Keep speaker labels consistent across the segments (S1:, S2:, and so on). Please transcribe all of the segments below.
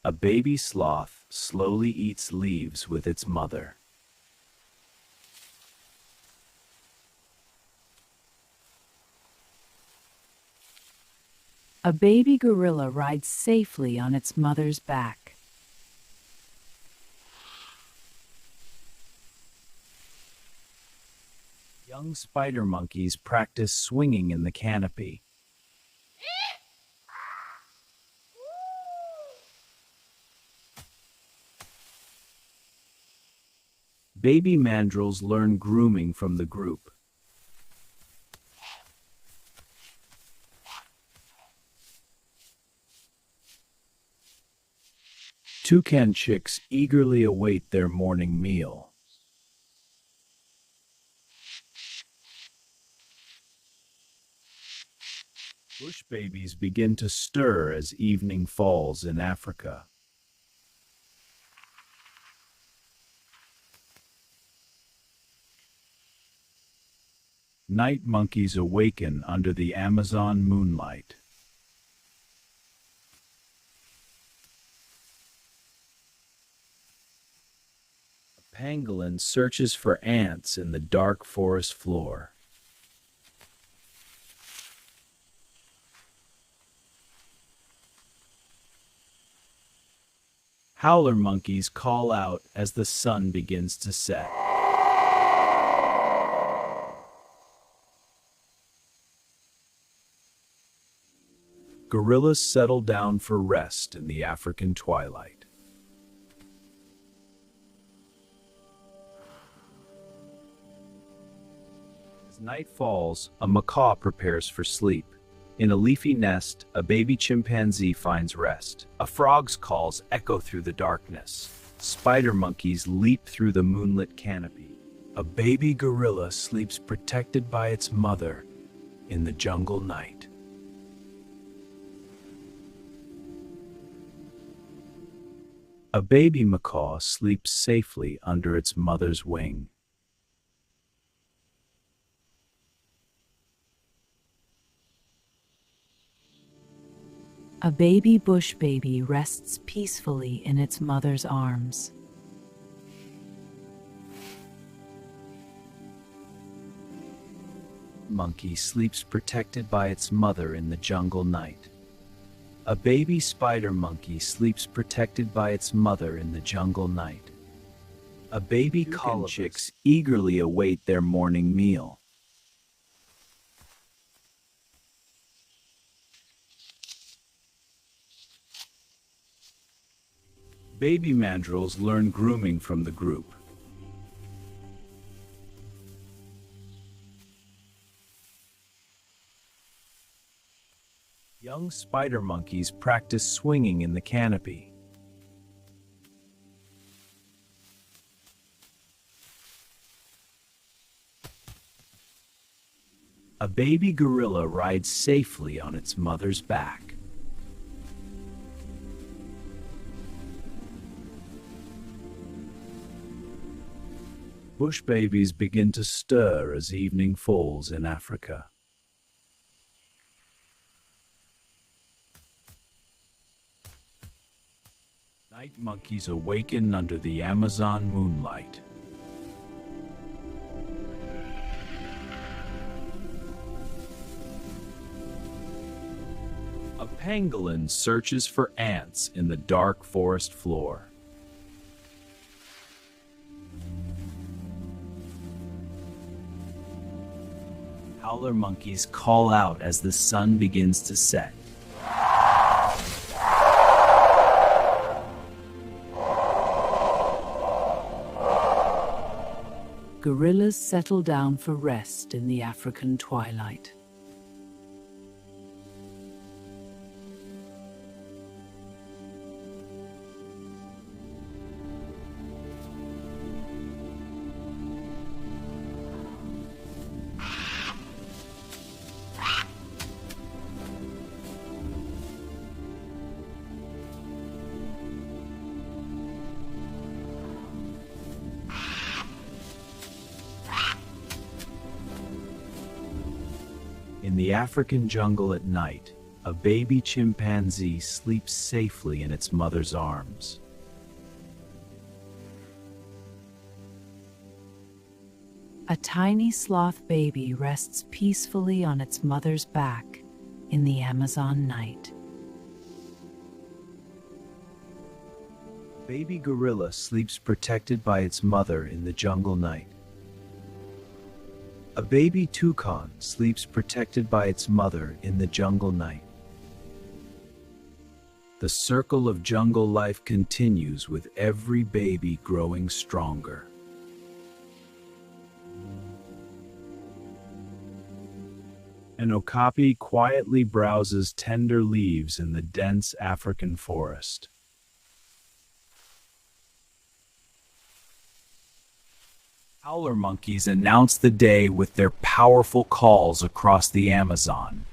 S1: A baby sloth slowly eats leaves with its mother.
S2: A baby gorilla rides safely on its mother's back.
S1: Young spider monkeys practice swinging in the canopy. Baby mandrills learn grooming from the group. Toucan chicks eagerly await their morning meal. Bush babies begin to stir as evening falls in Africa. Night monkeys awaken under the Amazon moonlight. A pangolin searches for ants in the dark forest floor. Howler monkeys call out as the sun begins to set. Gorillas settle down for rest in the African twilight. As night falls, a macaw prepares for sleep. In a leafy nest, a baby chimpanzee finds rest. A frog's calls echo through the darkness. Spider monkeys leap through the moonlit canopy. A baby gorilla sleeps protected by its mother in the jungle night. A baby macaw sleeps safely under its mother's wing.
S2: A baby bush baby rests peacefully in its mother's arms.
S1: Monkey sleeps protected by its mother in the jungle night. A baby spider monkey sleeps protected by its mother in the jungle night. A baby colobus chicks eagerly await their morning meal. Baby mandrills learn grooming from the group. Young spider monkeys practice swinging in the canopy. A baby gorilla rides safely on its mother's back. Bush babies begin to stir as evening falls in Africa. Night monkeys awaken under the Amazon moonlight. A pangolin searches for ants in the dark forest floor. Howler monkeys call out as the sun begins to set.
S2: Gorillas settle down for rest in the African twilight.
S1: In the African jungle at night, a baby chimpanzee sleeps safely in its mother's arms.
S2: A tiny sloth baby rests peacefully on its mother's back in the Amazon night.
S1: Baby gorilla sleeps protected by its mother in the jungle night. A baby toucan sleeps protected by its mother in the jungle night. The circle of jungle life continues with every baby growing stronger. An okapi quietly browses tender leaves in the dense African forest. Howler monkeys announce the day with their powerful calls across the Amazon.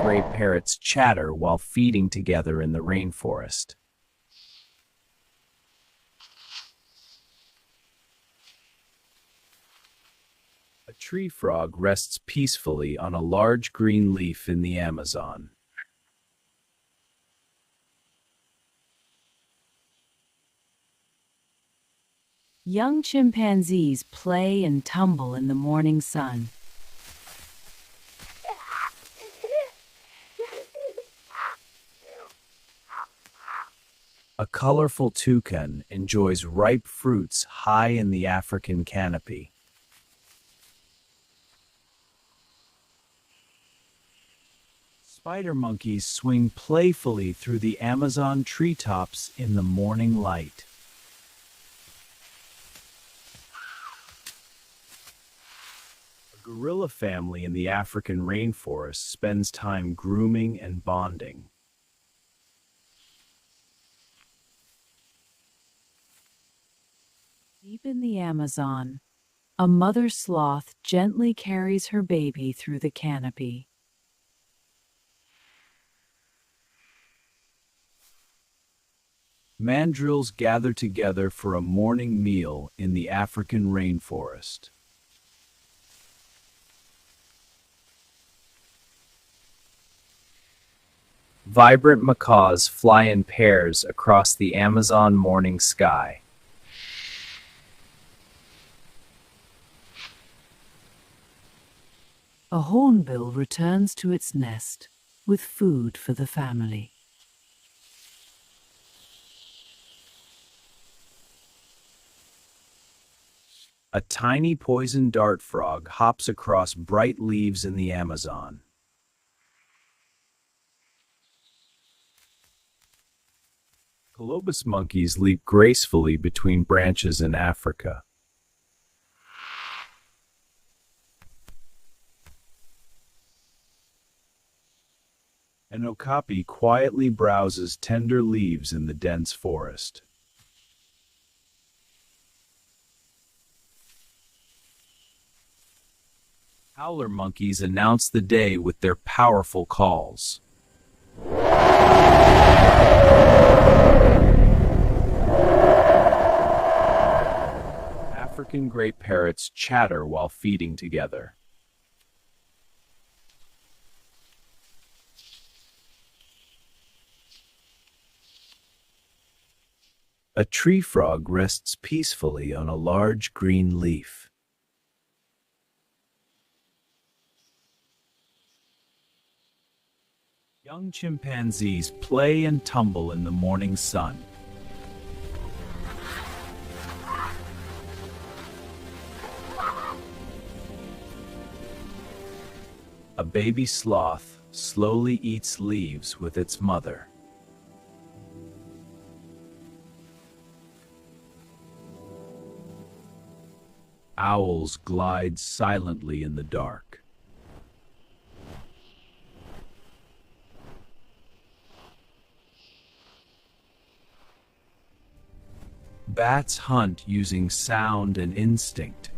S1: Gray parrots chatter while feeding together in the rainforest. A tree frog rests peacefully on a large green leaf in the Amazon.
S2: Young chimpanzees play and tumble in the morning sun.
S1: A colorful toucan enjoys ripe fruits high in the African canopy. Spider monkeys swing playfully through the Amazon treetops in the morning light. A gorilla family in the African rainforest spends time grooming and bonding.
S2: Deep in the Amazon, a mother sloth gently carries her baby through the canopy.
S1: Mandrills gather together for a morning meal in the African rainforest. Vibrant macaws fly in pairs across the Amazon morning sky.
S2: A hornbill returns to its nest with food for the family.
S1: A tiny poison dart frog hops across bright leaves in the Amazon. Colobus monkeys leap gracefully between branches in Africa. An okapi quietly browses tender leaves in the dense forest. Howler monkeys announce the day with their powerful calls. African gray parrots chatter while feeding together. A tree frog rests peacefully on a large green leaf. Young chimpanzees play and tumble in the morning sun. A baby sloth slowly eats leaves with its mother. Owls glide silently in the dark. Bats hunt using sound and instinct.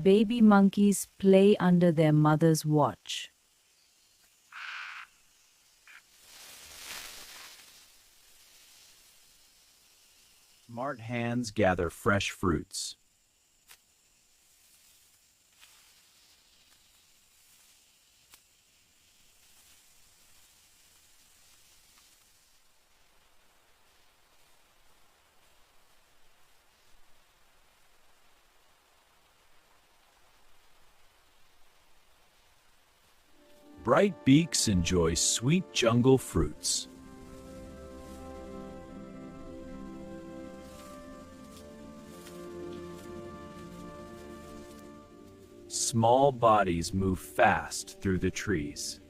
S2: Baby monkeys play under their mother's watch.
S1: Smart hands gather fresh fruits. Bright beaks enjoy sweet jungle fruits. Small bodies move fast through the trees.